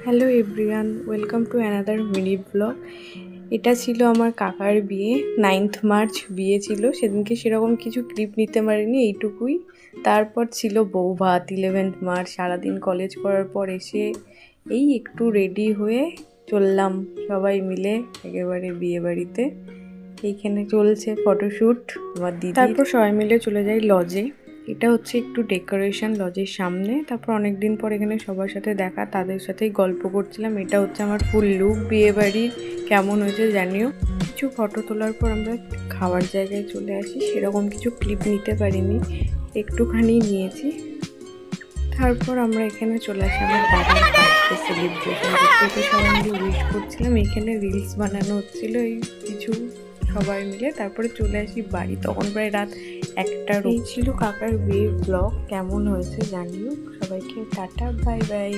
Hello everyone, welcome to another mini blog. এটা ছিল আমার কাকার বিয়ে, 9th মার্চ বিয়ে ছিল। সেদিনকে সেরকম কিছু ক্লিপ নিতে পারিনি, এইটুকুই। তারপর ছিল বৌভাত 11th মার্চ। সারাদিন কলেজ করার পর এসে এই একটু রেডি হয়ে চললাম সবাই মিলে একেবারে বিয়ে বাড়িতে। এইখানে চলছে ফটোশ্যুট আমার দিদি। তারপর সবাই মিলে চলে যাই লজে। এটা হচ্ছে একটু ডেকোরেশন লজের সামনে। তারপর অনেকদিন পর এখানে সবার সাথে দেখা, তাদের সাথেই গল্প করছিলাম। এটা হচ্ছে আমার ফুল লুক বিয়ে বাড়ির। কেমন হয়েছে জানিও। কিছু ফটো তোলার পর আমরা খাওয়ার জায়গায় চলে আসি। সেরকম কিছু ক্লিপ নিতে পারিনি, একটুখানি নিয়েছি। তারপর আমরা এখানে চলে আসি আমার দাদার বার্থডে সেলিব্রেশন করতে। সবাই মিলে উইশ করছিলাম। এখানে রিলস বানানো হচ্ছিল এই কিছু সবাই মিলে। তারপরে চলে আসি বাড়ি, তখন প্রায় রাত 1টার। এই ছিল কাকার বিয়ের ব্লগ। কেমন হয়েছে জানিও। সবাইকে টাটা, বাই বাই।